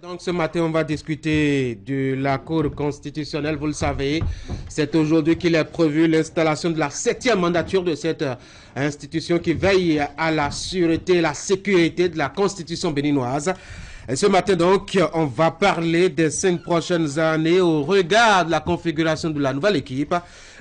Donc ce matin, on va discuter de la Cour constitutionnelle. Vous le savez, c'est aujourd'hui qu'il est prévu l'installation de la 7e mandature de cette institution qui veille à la sûreté et la sécurité de la Constitution béninoise. Et ce matin, donc, on va parler des 5 prochaines années au regard de la configuration de la nouvelle équipe.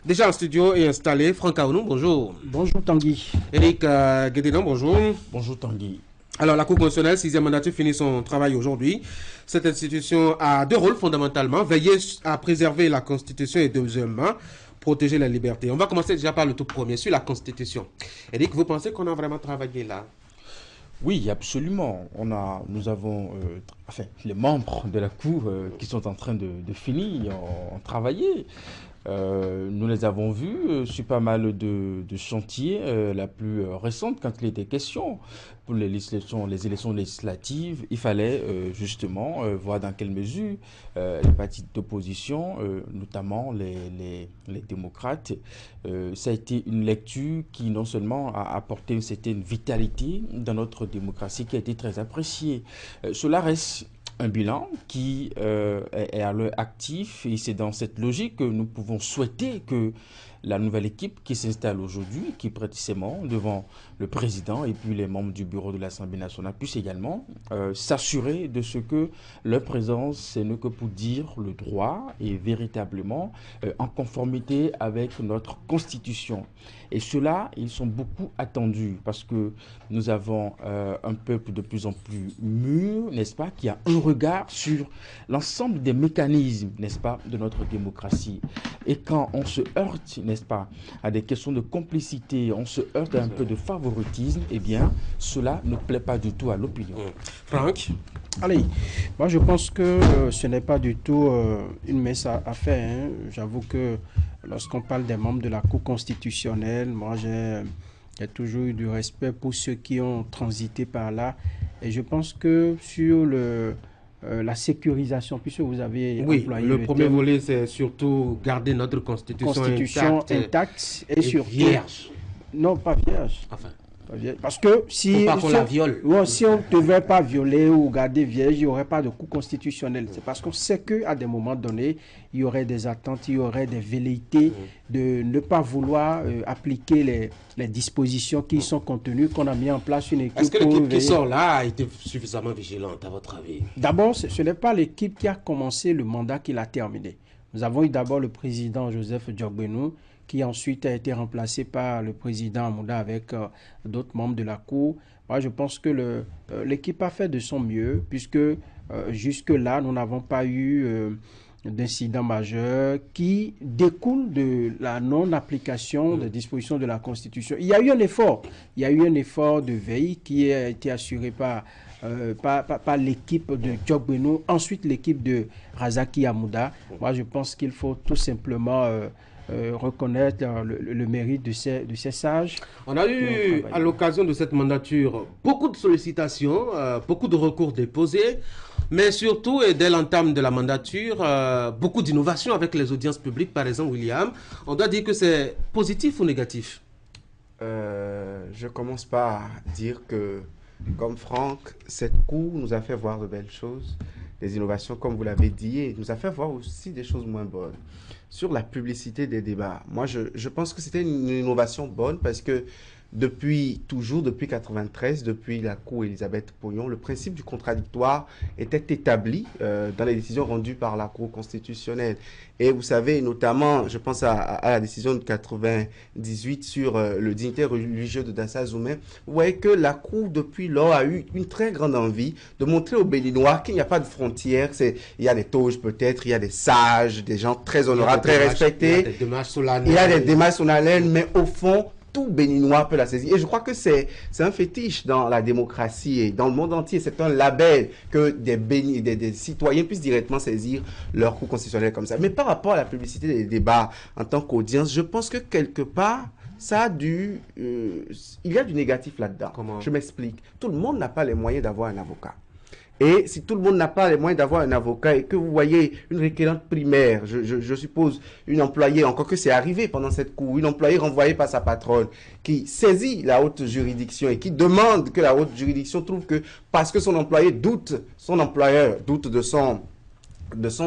Déjà en studio et installé, Franck Aounou, bonjour. Bonjour Tanguy. Eric Guédénon, bonjour. Bonjour Tanguy. Alors, la Cour constitutionnelle, 6e mandature, finit son travail aujourd'hui. Cette institution a 2 rôles fondamentalement. Veiller à préserver la Constitution et deuxièmement, protéger la liberté. On va commencer déjà par le tout premier, sur la Constitution. Eric, vous pensez qu'on a vraiment travaillé là? Oui, absolument. Nous avons, les membres de la Cour qui sont en train de finir, ont travaillé. Nous les avons vus sur pas mal de chantiers, la plus récente quand il était question pour les élections législatives. Il fallait justement voir dans quelle mesure les partis d'opposition, notamment les démocrates, ça a été une lecture qui non seulement a apporté une certaine vitalité dans notre démocratie qui a été très appréciée. Cela reste un bilan qui est à l'heure actif et c'est dans cette logique que nous pouvons souhaiter que la nouvelle équipe qui s'installe aujourd'hui, qui prête serment devant le président et puis les membres du bureau de l'Assemblée nationale puissent également s'assurer de ce que leur présence n'est que pour dire le droit et véritablement en conformité avec notre constitution. Et ceux-là, ils sont beaucoup attendus parce que nous avons un peuple de plus en plus mûr, n'est-ce pas, qui a un regard sur l'ensemble des mécanismes, n'est-ce pas, de notre démocratie. Et quand on se heurte, n'est-ce pas, à des questions de complicité, on se heurte à un peu de favoritisme, eh bien, cela ne plaît pas du tout à l'opinion. Franck? Allez, moi je pense que ce n'est pas du tout une messe à faire. Hein. J'avoue que lorsqu'on parle des membres de la Cour constitutionnelle, moi j'ai toujours eu du respect pour ceux qui ont transité par là. Et je pense que sur la sécurisation, puisque vous avez employé le premier volet, c'est surtout garder notre constitution intacte et surtout vierge. Non, pas vierge. Enfin. Parce que si on la viole. Si on ne devait pas violer ou garder vierge, il n'y aurait pas de coup constitutionnel. C'est parce qu'on sait qu'à des moments donnés, il y aurait des attentes, il y aurait des velléités de ne pas vouloir appliquer les dispositions qui sont contenues, qu'on a mis en place une équipe. Est-ce que l'équipe qui sort là a été suffisamment vigilante, à votre avis? D'abord, ce n'est pas l'équipe qui a commencé le mandat qui l'a terminé. Nous avons eu d'abord le président Joseph Djogbenou, qui ensuite a été remplacé par le président Amouda avec d'autres membres de la Cour. Moi, je pense que l'équipe a fait de son mieux, puisque jusque-là, nous n'avons pas eu d'incident majeur qui découle de la non-application des dispositions de la Constitution. Il y a eu un effort. Il y a eu un effort de veille qui a été assuré par l'équipe de Djogbenou, ensuite l'équipe de Razaki Amouda. Moi, je pense qu'il faut tout simplement reconnaître le mérite de ces sages. On a eu, à l'occasion de cette mandature, beaucoup de sollicitations, beaucoup de recours déposés, mais surtout, et dès l'entame de la mandature, beaucoup d'innovations avec les audiences publiques, par exemple, William. On doit dire que c'est positif ou négatif? Je commence par dire que, comme Franck, cette cour nous a fait voir de belles choses, des innovations, comme vous l'avez dit, et nous a fait voir aussi des choses moins bonnes. Sur la publicité des débats, moi, je pense que c'était une innovation bonne parce que depuis 1993, depuis la cour Elisabeth Pognon, le principe du contradictoire était établi dans les décisions rendues par la Cour constitutionnelle. Et vous savez, notamment, je pense à la décision de 98 sur le dignitaire religieux de Dassa Zoumé, vous voyez que la Cour, depuis lors, a eu une très grande envie de montrer aux Béninois qu'il n'y a pas de frontières. Il y a des tauges peut-être, il y a des sages, des gens très honorables, très respectés. Il y a des démarches solennelles. Il y a des démarches solennelles, mais au fond, tout Béninois peut la saisir. Et je crois que c'est un fétiche dans la démocratie et dans le monde entier. C'est un label que des citoyens puissent directement saisir leur cours constitutionnel comme ça. Mais par rapport à la publicité des débats en tant qu'audience, je pense que quelque part, ça a il y a du négatif là-dedans. Comment? Je m'explique. Tout le monde n'a pas les moyens d'avoir un avocat. Et si tout le monde n'a pas les moyens d'avoir un avocat et que vous voyez une requérante primaire, je suppose une employée, encore que c'est arrivé pendant cette cour, une employée renvoyée par sa patronne qui saisit la haute juridiction et qui demande que la haute juridiction trouve que parce que son employé doute, son employeur doute de son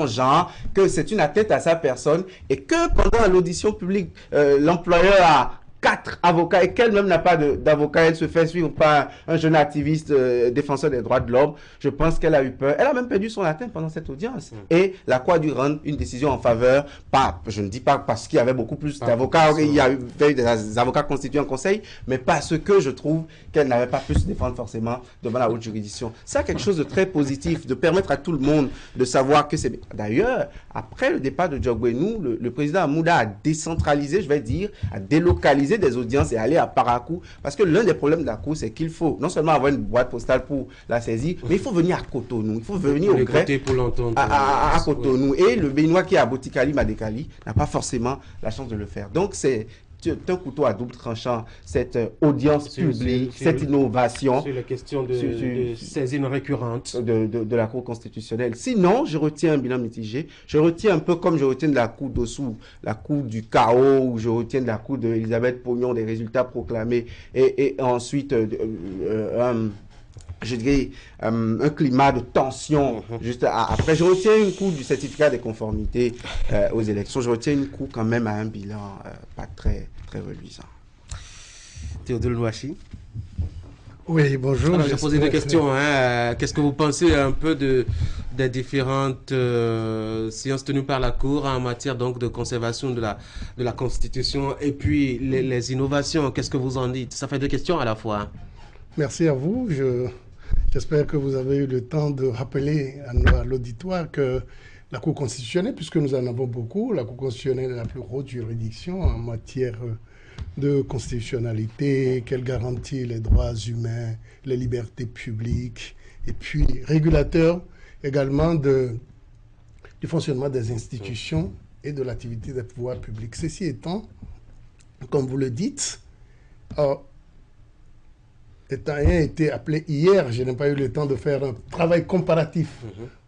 genre, que c'est une atteinte à sa personne et que pendant l'audition publique, l'employeur a 4 avocats et qu'elle-même n'a pas d'avocat, elle se fait suivre par un jeune activiste défenseur des droits de l'homme. Je pense qu'elle a eu peur. Elle a même perdu son latin pendant cette audience. Et la Cour a dû rendre une décision en faveur, je ne dis pas parce qu'il y avait beaucoup plus d'avocats, il y a eu des avocats constitués en conseil, mais parce que je trouve qu'elle n'avait pas pu se défendre forcément devant la haute juridiction. C'est quelque chose de très positif, de permettre à tout le monde de savoir que c'est... D'ailleurs, après le départ de Diogbenou, le président Amouda a décentralisé, je vais dire, a délocalisé des audiences et aller à Parakou, parce que l'un des problèmes de la Cour, c'est qu'il faut non seulement avoir une boîte postale pour la saisir, mais il faut venir à Cotonou, il faut venir au gré à Cotonou. Et le Béninois qui est à Botikali, Madekali, n'a pas forcément la chance de le faire. Donc c'est un couteau à double tranchant, cette audience publique, cette innovation. Sur la question de saisine récurrente de la Cour constitutionnelle. Sinon, je retiens un bilan mitigé. Je retiens un peu comme je retiens de la Cour d'Ossou, la Cour du chaos, ou je retiens de la Cour d'Elisabeth Pognon, des résultats proclamés, et ensuite je dirais, un climat de tension juste après. Je retiens une cour du certificat de conformité aux élections. Je retiens une cour quand même à un bilan pas très, très reluisant. Théodule Louachi. Oui, bonjour. Alors, j'ai posé des questions. Qu'est-ce que vous pensez un peu des différentes séances tenues par la Cour en matière donc de conservation de la Constitution et puis les innovations? Qu'est-ce que vous en dites? Ça fait deux questions à la fois. Merci à vous. J'espère que vous avez eu le temps de rappeler à l'auditoire que la Cour constitutionnelle, puisque nous en avons beaucoup, la Cour constitutionnelle est la plus haute juridiction en matière de constitutionnalité, qu'elle garantit les droits humains, les libertés publiques, et puis régulateur également du fonctionnement des institutions et de l'activité des pouvoirs publics. Ceci étant, comme vous le dites, étant ayant été appelé hier, je n'ai pas eu le temps de faire un travail comparatif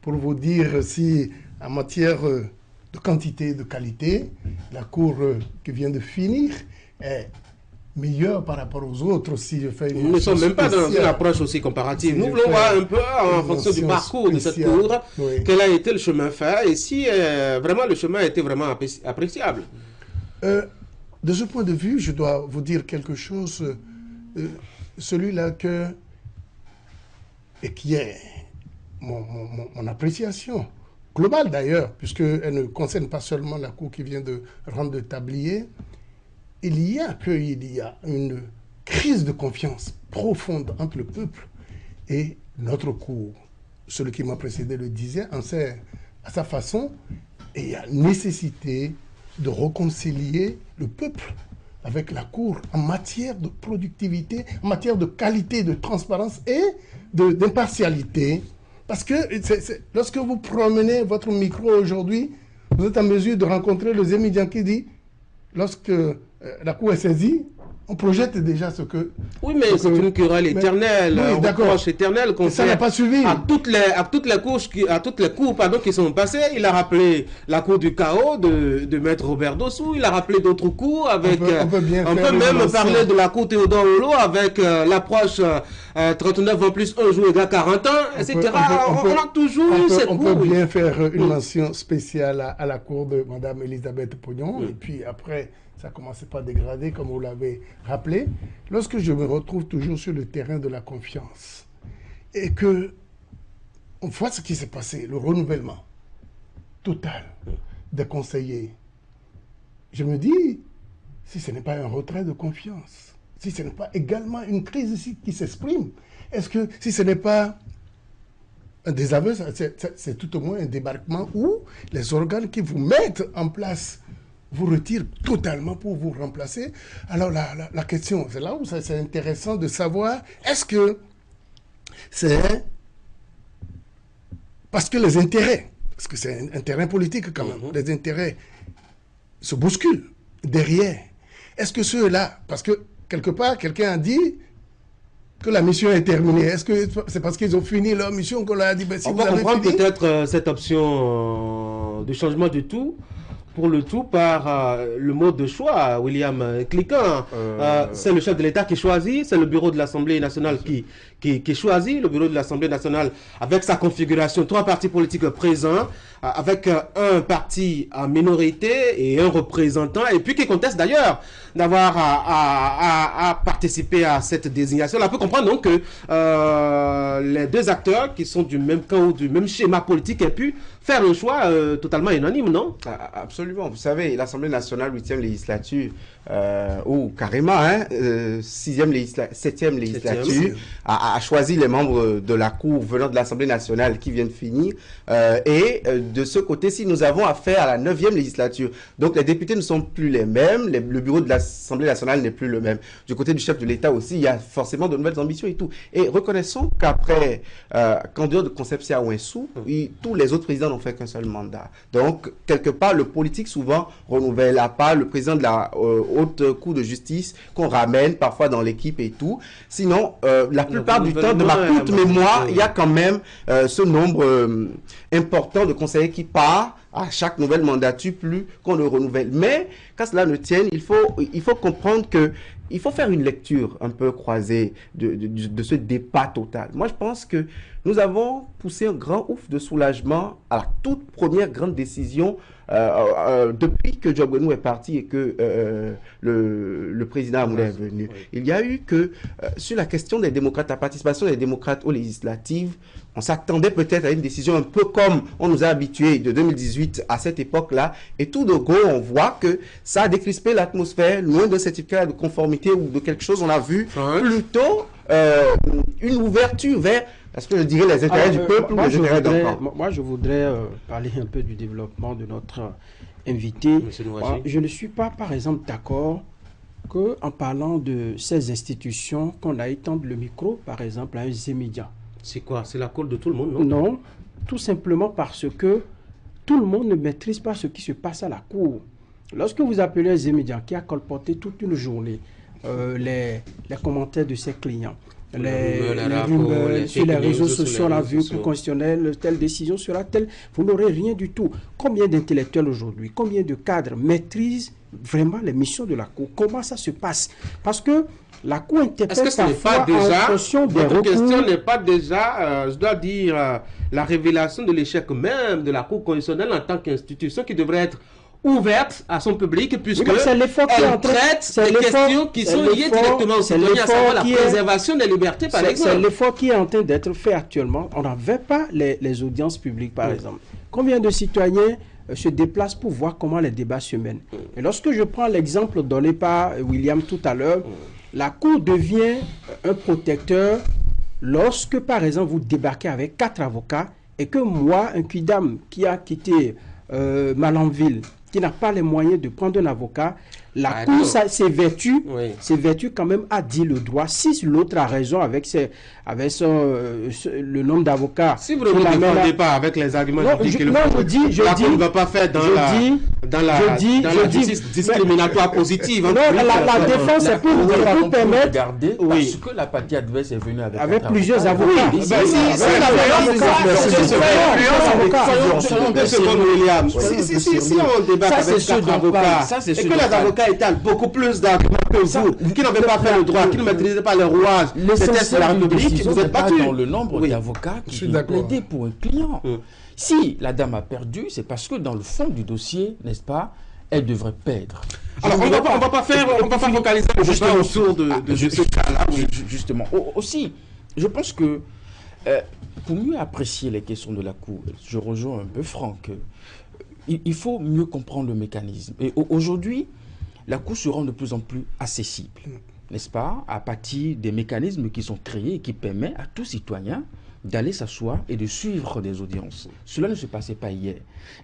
pour vous dire si, en matière de quantité et de qualité, la Cour qui vient de finir est meilleure par rapport aux autres. Si je fais nous ne sommes même pas dans une approche aussi comparative. Nous voulons voir un peu, en fonction du parcours de cette Cour, quel a été le chemin fait et si vraiment le chemin a été vraiment appréciable. De ce point de vue, je dois vous dire quelque chose... celui-là et qui est mon appréciation globale d'ailleurs, puisqu'elle ne concerne pas seulement la Cour qui vient de rendre le tablier, il y a une crise de confiance profonde entre le peuple et notre Cour. Celui qui m'a précédé le disait, en sait à sa façon, et il y a nécessité de réconcilier le peuple avec la Cour en matière de productivité, en matière de qualité, de transparence et d'impartialité. Parce que lorsque vous promenez votre micro aujourd'hui, vous êtes en mesure de rencontrer le Zémidjan qui dit, lorsque la Cour est saisie, on projette déjà ce que... Oui, mais c'est une querelle éternelle, oui, d'accord. Éternelle qu'on ça n'a pas suivi. À toutes les cours qui sont passées, il a rappelé la cour du chaos de Maître Robert Dossou, il a rappelé d'autres cours avec... On peut même parler de la cour Théodore Lolo avec l'approche 39 ans plus 1 jour égale 40 ans, etc. On a toujours ces cours. On peut bien faire une mention spéciale à la cour de Mme Elisabeth Pognon, et puis après... ça commençait pas à dégrader, comme vous l'avez rappelé. Lorsque je me retrouve toujours sur le terrain de la confiance et que on voit ce qui s'est passé, le renouvellement total des conseillers, je me dis, si ce n'est pas un retrait de confiance, si ce n'est pas également une crise ici qui s'exprime, est-ce que si ce n'est pas un désaveu, c'est tout au moins un débarquement où les organes qui vous mettent en place vous retire totalement pour vous remplacer. Alors la question, c'est là où c'est intéressant de savoir, est-ce que c'est parce que les intérêts, parce que c'est un terrain politique quand même, les intérêts se bousculent derrière. Est-ce que ceux-là, parce que quelque part, quelqu'un a dit, que la mission est terminée? Est-ce que c'est parce qu'ils ont fini leur mission qu'on leur a dit, ben, si On vous va avez comprendre fini... peut-être cette option de changement du tout pour le tout par le mode de choix, William Cliquant. C'est le chef de l'État qui choisit, c'est le bureau de l'Assemblée nationale qui choisit, le bureau de l'Assemblée nationale avec sa configuration, 3 partis politiques présents, avec un parti en minorité et un représentant, et puis qui conteste d'ailleurs d'avoir à participer à cette désignation. On peut comprendre donc que les 2 acteurs qui sont du même camp ou du même schéma politique aient pu faire un choix totalement unanime, non? Absolument. Vous savez, l'Assemblée nationale, 8e législature, ou carrément, 7e législature, a choisi les membres de la Cour venant de l'Assemblée nationale qui viennent finir. Et de ce côté-ci, nous avons affaire à la 9e législature. Donc les députés ne sont plus les mêmes, le bureau de l'Assemblée nationale n'est plus le même. Du côté du chef de l'État aussi, il y a forcément de nouvelles ambitions et tout. Et reconnaissons qu'après, qu'en dehors de Concepcia Ouensou, tous les autres présidents n'ont fait qu'un seul mandat. Donc, quelque part, le politique souvent renouvelle, à part le président de la haute cour de justice qu'on ramène parfois dans l'équipe et tout. Sinon, la plupart du temps, de ma courte mémoire, il y a quand même ce nombre important de conseillers qui part à chaque nouvelle mandature, plus qu'on le renouvelle. Mais, qu'à cela ne tienne, il faut comprendre que il faut faire une lecture un peu croisée de ce débat total. Moi, je pense que nous avons poussé un grand ouf de soulagement à la toute première grande décision depuis que Diogbenou est parti et que le président Amoula est venu. Oui. Il y a eu que, sur la question des démocrates, la participation des démocrates aux législatives, on s'attendait peut-être à une décision un peu comme on nous a habitués de 2018 à cette époque-là. Et tout de go, on voit que ça a décrispé l'atmosphère, loin de certificat de conformité ou de quelque chose. On a vu plutôt une ouverture vers, est-ce que je dirais, les intérêts du peuple ou les intérêts d'un camp. Moi, je voudrais parler un peu du développement de notre invité. Je ne suis pas, par exemple, d'accord qu'en parlant de ces institutions, qu'on a étendu le micro, par exemple, à un Zémédia. C'est quoi? C'est la cour de tout le monde, non? Non, tout simplement parce que tout le monde ne maîtrise pas ce qui se passe à la cour. Lorsque vous appelez un Zémédia qui a colporté toute une journée les commentaires de ses clients, les rumeurs sur les réseaux sociaux, la vue constitutionnelle, telle décision sera telle, vous n'aurez rien du tout. Combien d'intellectuels aujourd'hui, combien de cadres maîtrisent vraiment les missions de la Cour? Comment ça se passe? Parce que la Cour interprète parfois en fonction des recours. Votre question n'est pas déjà, je dois dire, la révélation de l'échec même de la Cour constitutionnelle en tant qu'institution qui devrait être ouverte à son public, puisque elle traite des questions qui sont liées directement au citoyen, à savoir la préservation des libertés, par exemple. C'est l'effort qui est en train d'être fait actuellement. On n'en veut pas les audiences publiques, par exemple. Combien de citoyens se déplacent pour voir comment les débats se mènent? Et lorsque je prends l'exemple donné par William tout à l'heure, la Cour devient un protecteur lorsque, par exemple, vous débarquez avec 4 avocats et que moi, un quidam qui a quitté Malanville, qui n'a pas les moyens de prendre un avocat, la Cour s'est vertu quand même à dire le droit. Si l'autre a raison avec le nombre d'avocats. Si vous ne vous défendez pas avec les arguments la Cour ne va pas faire dans la justice discriminatoire positive. Non, la défense est pour vous permettre. Parce que la partie adverse est venue avec plusieurs avocats. Si on débat avec 4 avocats et que les avocats étalent beaucoup plus d'arguments que vous, qui n'avaient pas fait le droit, qui ne maîtrisaient pas les rouages, les tests de la République, vous n'êtes pas dans le nombre d'avocats qui vont plaider pour un client. Si la dame a perdu, c'est parce que dans le fond du dossier, n'est-ce pas, elle devrait perdre. Alors, on va pas focaliser justement autour de ce cas-là. Justement. Aussi, je pense que pour mieux apprécier les questions de la Cour, je rejoins un peu Franck, il faut mieux comprendre le mécanisme. Et aujourd'hui, la Cour se rend de plus en plus accessible, n'est-ce pas, à partir des mécanismes qui sont créés et qui permettent à tout citoyen d'aller s'asseoir et de suivre des audiences. Cela ne se passait pas hier.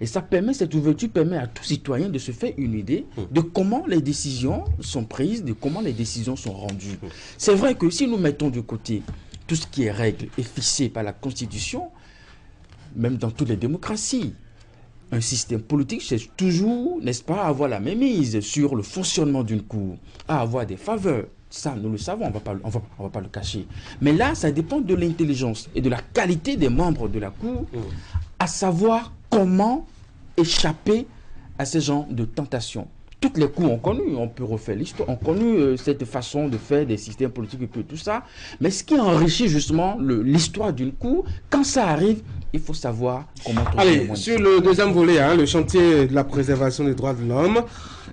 Et ça permet, cette ouverture permet à tout citoyen de se faire une idée de comment les décisions sont prises, de comment les décisions sont rendues. C'est vrai que si nous mettons de côté tout ce qui est règle et fixé par la Constitution, même dans toutes les démocraties, un système politique cherche toujours, n'est-ce pas, à avoir la mainmise sur le fonctionnement d'une cour, à avoir des faveurs. Ça, nous le savons, on va pas le cacher. Mais là, ça dépend de l'intelligence et de la qualité des membres de la Cour, à savoir comment échapper à ce genre de tentation. Toutes les cours ont connu, on peut refaire l'histoire, ont connu cette façon de faire des systèmes politiques et tout ça. Mais ce qui enrichit justement l'histoire d'une cour, quand ça arrive, il faut savoir comment... Allez, sur le deuxième volet, hein, le chantier de la préservation des droits de l'homme,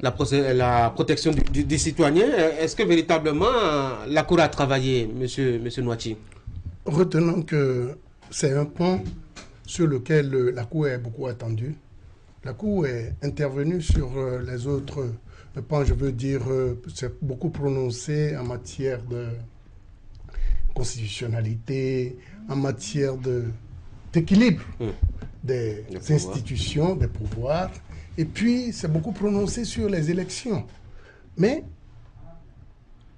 la protection des citoyens, est-ce que véritablement la Cour a travaillé, monsieur Noachi? Retenons que c'est un point sur lequel la Cour est beaucoup attendue. La Cour est intervenue sur les autres points, je veux dire, c'est beaucoup prononcé en matière de constitutionnalité, en matière d'équilibre des institutions, des pouvoirs, et puis c'est beaucoup prononcé sur les élections. Mais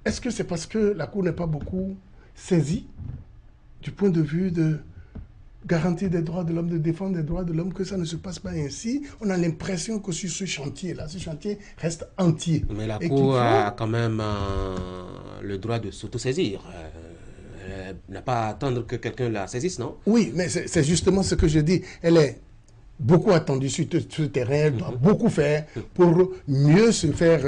est-ce que c'est parce que la Cour n'est pas beaucoup saisie du point de vue de garantir des droits de l'homme, de défendre des droits de l'homme, que ça ne se passe pas ainsi? On a l'impression que sur ce chantier-là, ce chantier reste entier. Mais la Cour a quand même le droit de s'autosaisir. Elle n'a pas à attendre que quelqu'un la saisisse, non? Oui, mais c'est justement ce que je dis. Elle est beaucoup attendue sur ce terrain, elle doit beaucoup faire pour mieux se faire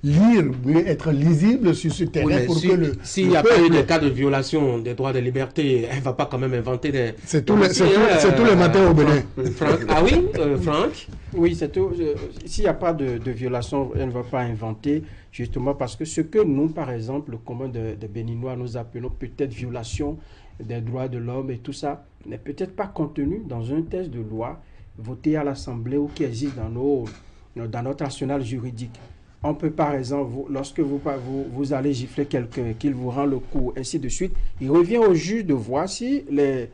lire, mieux être lisible sur ce terrain. Oui, pour que s'il n'y a pas eu de cas de violation des droits de liberté, elle ne va pas quand même inventer des... C'est tous les matins au Bénin. Franck, ah oui, Franck? Oui, c'est tout. S'il n'y a pas de violation, elle ne va pas inventer, justement parce que ce que nous, par exemple, le commun des Béninois, nous appelons peut-être violation des droits de l'homme et tout ça, n'est peut-être pas contenu dans un texte de loi voté à l'Assemblée ou qui existe dans notre arsenal juridique. On peut par exemple, lorsque vous allez gifler quelqu'un, qu'il vous rend le coup, ainsi de suite, il revient au juge de voir si les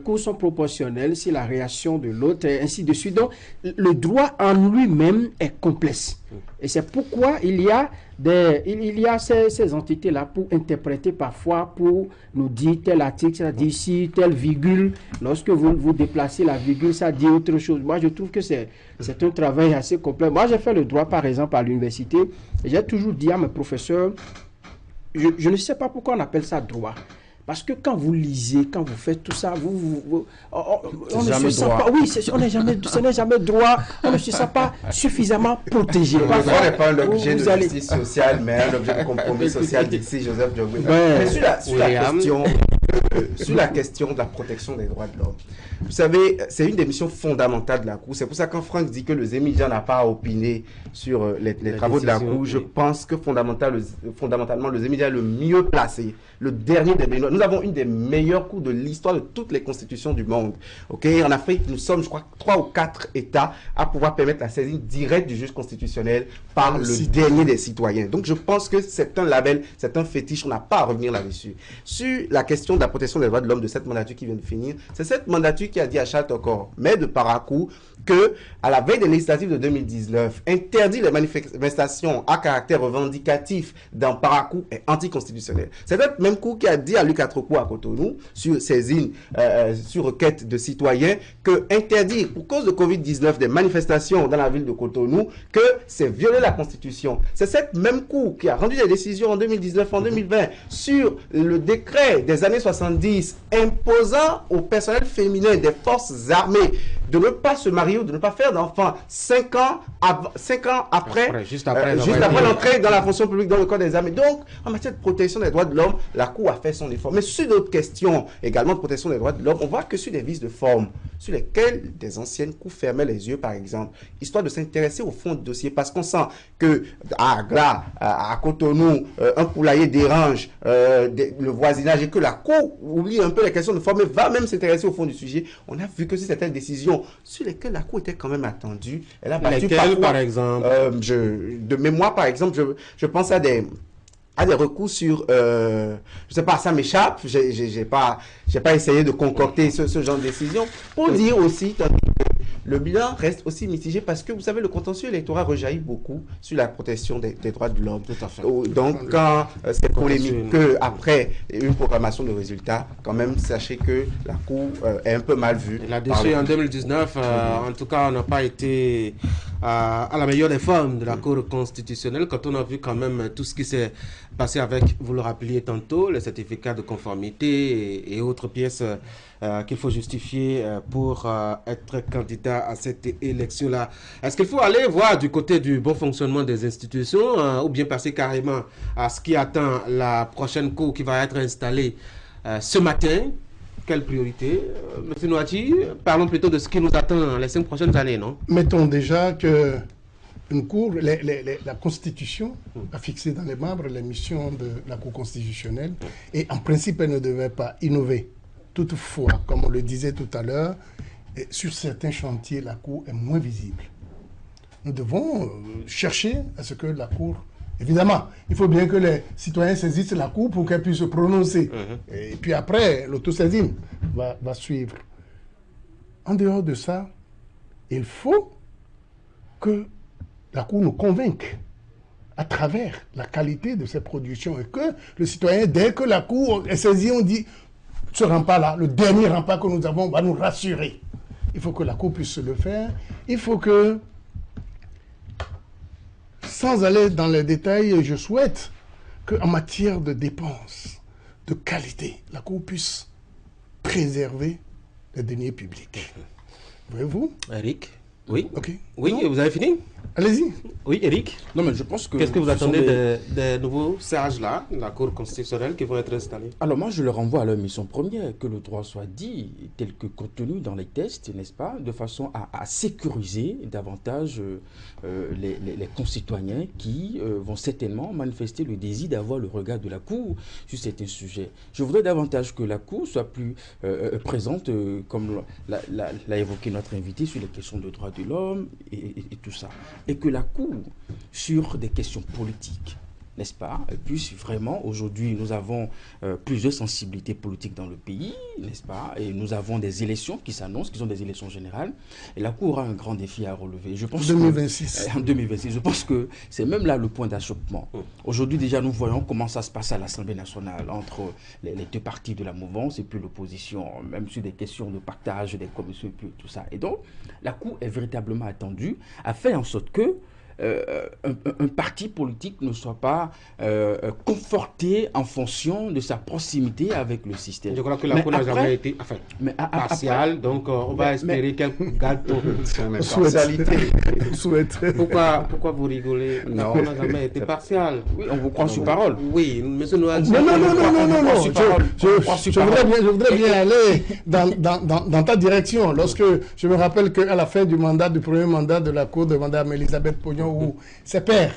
coups sont proportionnels, si la réaction de l'autre, ainsi de suite. Donc, le droit en lui-même est complexe. Et c'est pourquoi il y a ces entités-là pour interpréter parfois, pour nous dire tel article, ça dit ici, telle virgule. Lorsque vous déplacez la virgule, ça dit autre chose. Moi, je trouve que c'est un travail assez complexe. Moi, j'ai fait le droit, par exemple, à l'université. Et j'ai toujours dit à mes professeurs, je ne sais pas pourquoi on appelle ça droit. Parce que quand vous lisez, quand vous faites tout ça, on ne se sent pas. Oui, ce n'est jamais droit. On ne se sent pas suffisamment protégé. Le droit n'est pas un objet de justice sociale, mais un objet de compromis social d'ici Joseph Diogbe. Mais sur la question de la protection des droits de l'homme, vous savez, c'est une des missions fondamentales de la Cour. C'est pour ça que quand Franck dit que le Zémidia n'a pas à opiner sur les travaux de la Cour, je pense que fondamentalement, le Zémidia est le mieux placé, le dernier des Béninois. Nous avons une des meilleures cours de l'histoire de toutes les constitutions du monde. Okay? En Afrique, nous sommes, je crois, 3 ou 4 États à pouvoir permettre la saisine directe du juge constitutionnel par le dernier des citoyens. Donc, je pense que c'est un label, c'est un fétiche, on n'a pas à revenir là-dessus. Sur la question de la protection des droits de l'homme de cette mandature qui vient de finir, c'est cette mandature qui a dit à Charles Tokor, maire de Parakou, que à la veille des législatives de 2019, interdire les manifestations à caractère revendicatif dans Parakou est anticonstitutionnel. C'est cette même cour qui a dit à Luc Atrokou à Cotonou, sur saisine, sur requête de citoyens, que interdire pour cause de Covid-19 des manifestations dans la ville de Cotonou, que c'est violer la Constitution. C'est cette même cour qui a rendu des décisions en 2019, en 2020, sur le décret des années 70 imposant au personnel féminin des forces armées de ne pas se marier ou de ne pas faire d'enfants 5 ans après, juste après l'entrée dans la fonction publique dans le code des armées. Donc, en matière de protection des droits de l'homme, la Cour a fait son effort. Mais sur d'autres questions également de protection des droits de l'homme, on voit que sur des vices de forme, sur lesquels des anciennes cours fermaient les yeux, par exemple, histoire de s'intéresser au fond du dossier, parce qu'on sent que à Agla, à Cotonou, un poulailler dérange le voisinage et que la Cour oublie un peu les questions de forme, mais va même s'intéresser au fond du sujet. On a vu que sur certaines décisions sur lesquelles la Cour était quand même attendue, elle a battu parfois, par exemple de mémoire, par exemple, je pense à des recours sur, je sais pas, ça m'échappe, j'ai pas essayé de concocter ce genre de décision, pour dire aussi, le bilan reste aussi mitigé parce que, vous savez, le contentieux électoral rejaillit beaucoup sur la protection des droits de l'homme. Tout à fait. Donc, quand c'est polémique qu'après une proclamation de résultats, quand même, sachez que la Cour est un peu mal vue. Là-dessus, en 2019, en tout cas, on n'a pas été à la meilleure des formes de la Cour constitutionnelle, quand on a vu quand même tout ce qui s'est passé avec, vous le rappeliez tantôt, les certificats de conformité et autres pièces qu'il faut justifier pour être candidat à cette élection-là. Est-ce qu'il faut aller voir du côté du bon fonctionnement des institutions ou bien passer carrément à ce qui attend la prochaine Cour qui va être installée ce matin? Quelle priorité? Monsieur Noati, parlons plutôt de ce qui nous attend les 5 prochaines années, non? Mettons déjà que une cour, la Constitution a fixé dans les membres les missions de la Cour constitutionnelle et en principe, elle ne devait pas innover. Toutefois, comme on le disait tout à l'heure, sur certains chantiers, la Cour est moins visible. Nous devons chercher à ce que la Cour... Évidemment, il faut bien que les citoyens saisissent la Cour pour qu'elle puisse se prononcer. Et puis après, l'autosaisine va suivre. En dehors de ça, il faut que la Cour nous convainque à travers la qualité de ses productions et que le citoyen, dès que la Cour est saisie, on dit ce rempart-là, le dernier rempart que nous avons, va nous rassurer. Il faut que la Cour puisse le faire. Il faut que, sans aller dans les détails, je souhaite qu'en matière de dépenses, de qualité, la Cour puisse préserver les deniers publics. Voyez-vous? Eric? Oui. Ok. Oui, Non? vous avez fini? Allez-y. Oui, Eric? Non, mais je pense que... Qu'est-ce que vous ce sont attendez des nouveaux sages-là, de la Cour constitutionnelle, qui vont être installés? Alors moi, je leur renvoie à leur mission première, que le droit soit dit, tel que contenu dans les textes, n'est-ce pas, de façon à sécuriser davantage les concitoyens qui vont certainement manifester le désir d'avoir le regard de la Cour sur certains sujets. Je voudrais davantage que la Cour soit plus présente, comme l'a évoqué notre invité, sur les questions de droits de l'homme et tout ça. Et que la Cour, sur des questions politiques, n'est-ce pas, puisse vraiment, aujourd'hui, nous avons plusieurs sensibilités politiques dans le pays, n'est-ce pas, et nous avons des élections qui s'annoncent, qui sont des élections générales, et la Cour aura un grand défi à relever. Je pense 2026. En 2026, je pense que c'est même là le point d'achoppement. Aujourd'hui, déjà, nous voyons comment ça se passe à l'Assemblée nationale, entre les deux partis de la mouvance et puis l'opposition, même sur des questions de partage des commissions et puis tout ça. Et donc, la Cour est véritablement attendue à faire en sorte que un parti politique ne soit pas conforté en fonction de sa proximité avec le système. Je crois que la Cour n'a jamais été partiale, donc on va espérer qu'elle garde son impartialité. Pourquoi vous rigolez? La Cour n'a jamais été partiale. Oui, on vous croit sur parole. Oui, monsieur Noati. Non. Je voudrais bien aller dans ta direction. Lorsque je me rappelle qu'à la fin du premier mandat de la Cour de Mme Elisabeth Pognon, où ses pairs,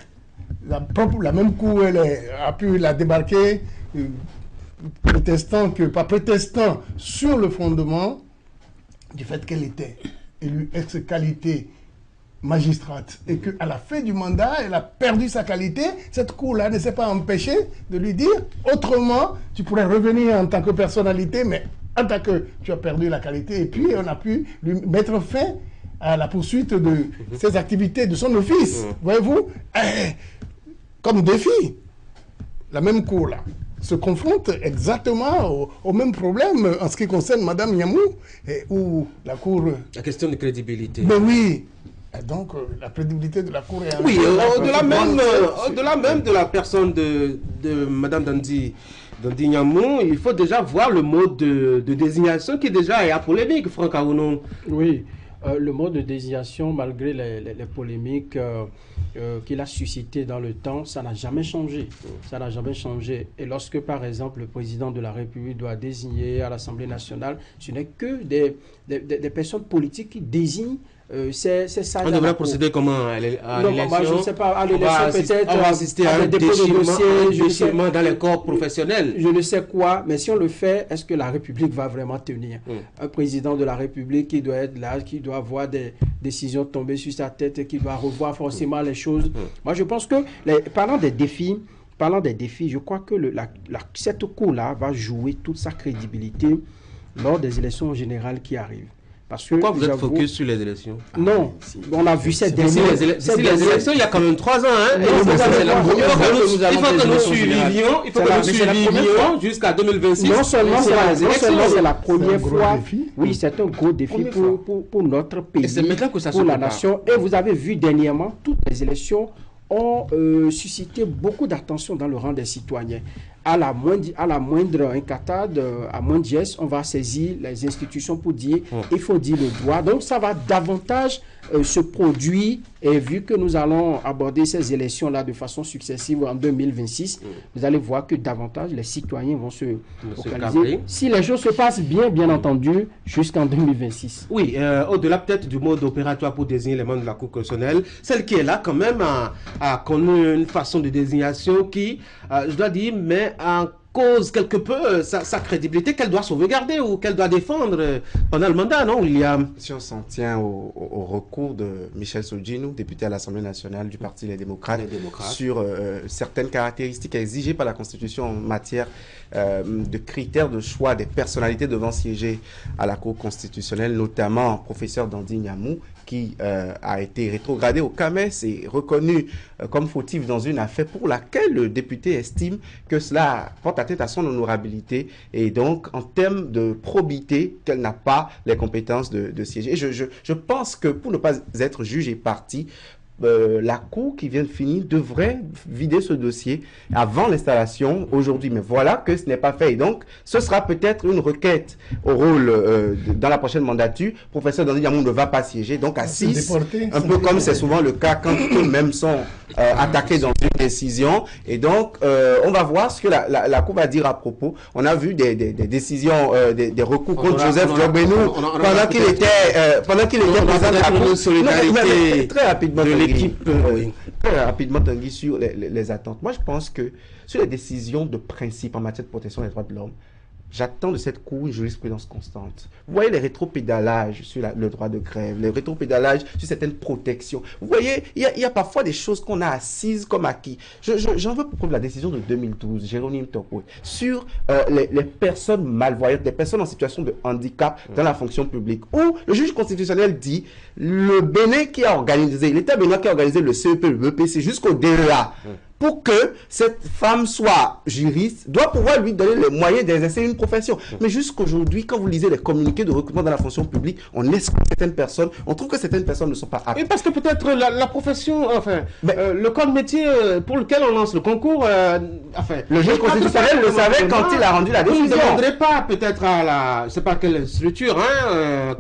la même Cour, elle a pu la débarquer, pas prétestant sur le fondement du fait qu'elle était élue ex-qualité magistrate et qu'à la fin du mandat, elle a perdu sa qualité. Cette Cour-là ne s'est pas empêchée de lui dire autrement, tu pourrais revenir en tant que personnalité, mais en tant que tu as perdu la qualité. Et puis, on a pu lui mettre fin à la poursuite de ses activités, de son office. Voyez-vous, comme défi, la même Cour-là se confronte exactement au même problème en ce qui concerne Mme Nyamou, où la Cour... La question de crédibilité. Mais oui. Et donc, la crédibilité de la Cour est... Oui, au-delà même de la personne de Mme Dandy Nyamou, il faut déjà voir le mode de désignation qui déjà est à polémique, Franck Aounou. Oui. Le mode de désignation, malgré les polémiques qu'il a suscitées dans le temps, ça n'a jamais changé. Ça n'a jamais changé. Et lorsque, par exemple, le président de la République doit désigner à l'Assemblée nationale, ce n'est que des personnes politiques qui désignent. C'est ça. On devrait procéder comment à l'élection? Je ne sais pas. À l'élection, peut-être. On va assister à un déchirement dans les corps professionnels. Je ne sais quoi, mais si on le fait, est-ce que la République va vraiment tenir? Un président de la République qui doit être là, qui doit avoir des décisions tombées sur sa tête et qui doit revoir forcément les choses. Moi, je pense que, parlant des défis, je crois que cette Cour-là va jouer toute sa crédibilité lors des élections générales qui arrivent. Parce que, Pourquoi vous êtes j'avoue- focus sur les élections? Non, on a vu ces D'ici derniers... les élections, il y a quand même 3 ans. Hein. Non, Et il faut mais ça, c'est la que première fois que nous il allons faut que des nous élections générales. suivions, il faut C'est que la- nous mais c'est la première suivions jusqu'à 2026. Non seulement c'est la première C'est un gros fois, défi. oui, c'est un gros défi Première pour notre pays, Et c'est maintenant que ça se pour la prépare. nation. Et vous avez vu dernièrement, toutes les élections ont suscité beaucoup d'attention dans le rang des citoyens. À la moindre incatade, à moindre geste, on va saisir les institutions pour dire il faut dire le droit. Donc ça va davantage se produire, et vu que nous allons aborder ces élections-là de façon successive en 2026, vous allez voir que davantage les citoyens vont se focaliser. cabrer. Si les choses se passent bien, bien entendu, jusqu'en 2026. Oui, au-delà peut-être du mode opératoire pour désigner les membres de la Cour constitutionnelle, celle qui est là quand même a connu une façon de désignation qui, je dois dire, met en cause quelque peu sa crédibilité qu'elle doit sauvegarder ou qu'elle doit défendre pendant le mandat, non, William? Si on s'en tient au recours de Michel Sodjinou, député à l'Assemblée nationale du Parti Les Démocrates, sur certaines caractéristiques exigées par la Constitution en matière de critères de choix des personnalités devant siéger à la Cour constitutionnelle, notamment professeur Dandy Niamou, qui a été rétrogradé au CAMES et reconnu comme fautif dans une affaire pour laquelle le député estime que cela porte atteinte à son honorabilité et donc en termes de probité qu'elle n'a pas les compétences de siéger. Et je pense que pour ne pas être jugé parti, la Cour qui vient de finir devrait vider ce dossier avant l'installation aujourd'hui. Mais voilà que ce n'est pas fait. Et donc, ce sera peut-être une requête au rôle dans la prochaine mandature. Professeur Dandy Niamou ne va pas siéger, donc à 6, un peu comme c'est souvent le cas quand eux-mêmes sont attaqués dans une décision. Et donc, on va voir ce que la Cour va dire à propos. On a vu des décisions, des recours contre Joseph Djogbenou pendant qu'il était président de la Cour. Solidarité très rapidement, de l'équipe. Très rapidement, Tanguy, sur les attentes. Moi, je pense que sur les décisions de principe en matière de protection des droits de l'homme, j'attends de cette Cour une jurisprudence constante. Vous voyez les rétropédalages sur le droit de grève, les rétropédalages sur certaines protections. Vous voyez, il y a parfois des choses qu'on a assises comme acquis. J'en veux pour preuve la décision de 2012, Jérôme Topoué, sur les personnes malvoyantes, les personnes en situation de handicap dans la fonction publique, où le juge constitutionnel dit le Bénin qui a organisé, l'État béninois qui a organisé le CEP, le BPC jusqu'au DEA, pour que cette femme soit juriste, doit pouvoir lui donner les moyens d'exercer une profession. Mais jusqu'aujourd'hui, quand vous lisez les communiqués de recrutement dans la fonction publique, on exclut certaines personnes, on trouve que certaines personnes ne sont pas aptes. Et parce que peut-être la profession, enfin, le corps de métier pour lequel on lance le concours, enfin... Le juge constitutionnel le savait quand il a rendu la décision. Vous ne demanderez pas peut-être à la, je ne sais pas quelle structure,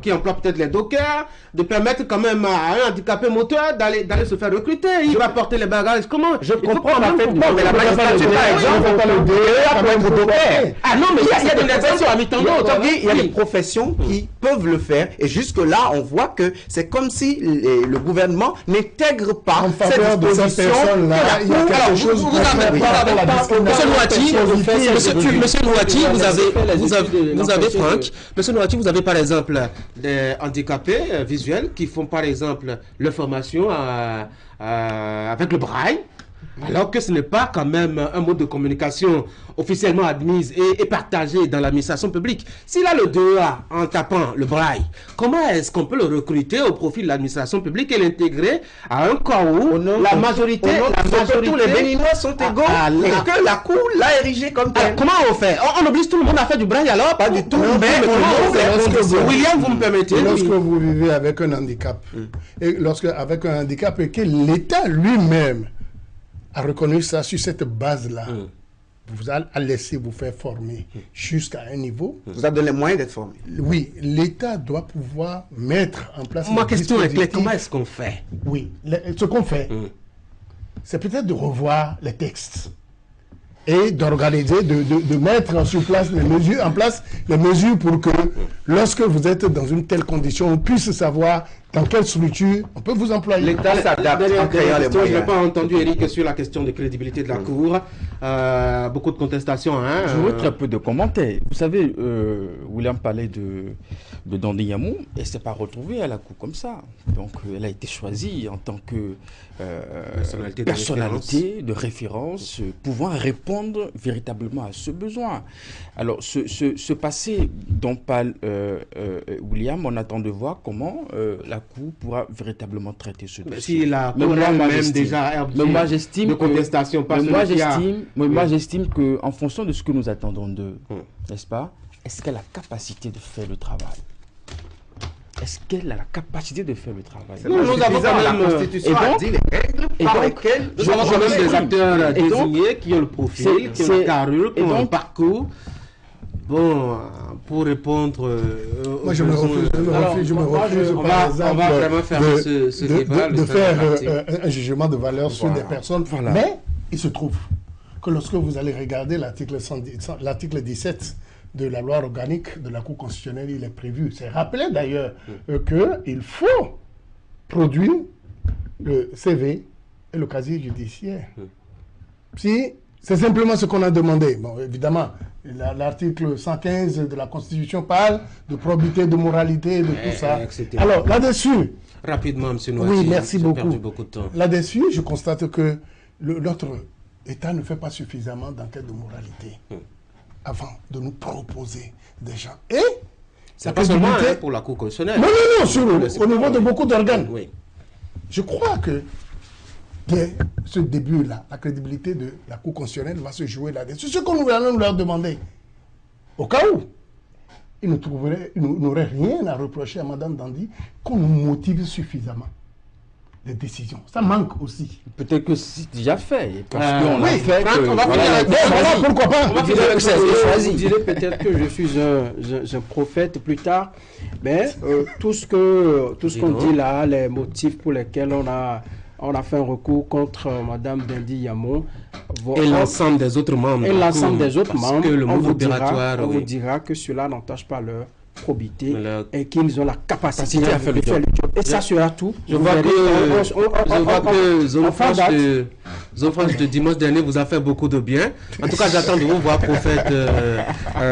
qui emploie peut-être les dockers, de permettre quand même à un handicapé moteur d'aller se faire recruter. Il va porter les bagages. Comment? Je comprends parfaitement, mais la magistrature, par exemple, pas le DEA pour être docker. Ah non, mais il y a des professions à mi-temps d'autres. Il y a des professions qui peuvent le faire. Et jusque-là, on voit que c'est comme si le gouvernement n'intègre pas En cette faveur de cette disposition. personne-là, il y a quelque chose vous avez Monsieur Nouati, vous avez Franck. Monsieur Nouati, vous avez par exemple des handicapés visuels qui font par exemple leur formation avec le braille. Alors que ce n'est pas quand même un mode de communication officiellement admise et partagé dans l'administration publique. S'il a le DEA en tapant le braille, comment est-ce qu'on peut le recruter au profit de l'administration publique et l'intégrer à un corps où la majorité tous les Béninois sont égaux et que la Cour l'a érigé comme tel. Comment on fait? On oblige tout le monde à faire du braille alors? Pas du tout. Mais William, vous me permettez? Lorsque vous vivez avec un handicap, et avec un handicap et que l'État lui-même a reconnu ça sur cette base-là, vous a laissé vous faire former jusqu'à un niveau. Vous avez donné les moyens d'être formé. Oui, l'État doit pouvoir mettre en place... Ma question est claire, comment est-ce qu'on fait? Oui, ce qu'on fait, c'est peut-être de revoir les textes et d'organiser, de mettre sur place les mesures pour que lorsque vous êtes dans une telle condition, on puisse savoir dans quelle structure on peut vous employer. L'État s'adapte en créant les Je n'ai moyens. pas entendu Eric sur la question de crédibilité de la Cour. Beaucoup de contestations. J'aurais très peu de commentaires. Vous savez, William parlait Dandy Yamou, elle ne s'est pas retrouvée à la Cour comme ça. Donc, elle a été choisie en tant que personnalité de référence pouvant répondre véritablement à ce besoin. Alors, ce passé dont parle William, on attend de voir comment la Cour pourra véritablement traiter ce dossier. Si la Cour elle-même déjà moi j'estime de contestation, moi j'estime qu'en fonction de ce que nous attendons d'eux, n'est-ce pas, est-ce qu'elle a la capacité de faire le travail? Est-ce qu'elle a la capacité de faire le travail? Nous avons quand même la Constitution a dit les règles par lesquelles nous avons quand même des acteurs désignés qui ont le profil, qui ont la carrure, qui ont le parcours. Bon, pour répondre... moi, je me refuse, on va vraiment faire ce débat. De faire un jugement de valeur sur des personnes. Voilà. Mais il se trouve que lorsque vous allez regarder l'article 17 de la loi organique de la Cour constitutionnelle, il est prévu. C'est rappelé d'ailleurs qu'il faut produire le CV et le casier judiciaire. Si c'est simplement ce qu'on a demandé. Bon, évidemment, l'article 115 de la Constitution parle de probité, de moralité, de tout ça. Etc. Alors, là-dessus... Rapidement, M. Noati. Oui, merci beaucoup. Beaucoup de temps. Là-dessus, je constate que notre État ne fait pas suffisamment d'enquête de moralité avant de nous proposer des gens. Et c'est pas seulement pour la Cour constitutionnelle. Non, au niveau de beaucoup d'organes. Oui. Je crois que dès ce début-là, la crédibilité de la Cour constitutionnelle va se jouer là-dessus. C'est ce que nous allons leur demander. Au cas où, ils n'auraient rien à reprocher à Mme Dandy qu'on nous motive suffisamment les décisions. Ça manque aussi. Peut-être que c'est déjà fait. Parce qu'on oui, a fait que... Voilà, pourquoi pas. Vous direz peut-être que je suis un prophète plus tard, mais tout ce qu'on dit là, les motifs pour lesquels on a fait un recours contre Mme Dandy Yamou. Et l'ensemble des autres membres. Et l'ensemble des autres membres. On vous dira que cela n'entache pas leur probité et qu'ils ont la capacité à faire le job. Et ça sera tout. Je vois que Zone Franche de dimanche dernier vous a fait beaucoup de bien. En tout cas, j'attends de vous voir, prophète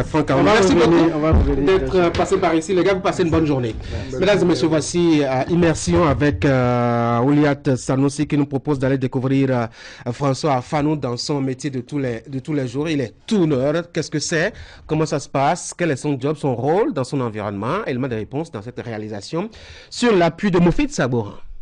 Franck. Merci beaucoup d'être passé par ici. Les gars, vous passez une bonne journée. Mesdames et messieurs, voici Immersion avec Ouliat Sanoussi qui nous propose d'aller découvrir François Afanou dans son métier de tous les jours. Il est tourneur. Qu'est-ce que c'est? Comment ça se passe? Quel est son job, son rôle dans son environnement? Élément de réponse dans cette réalisation sur l'appui de Moufid Sabourin.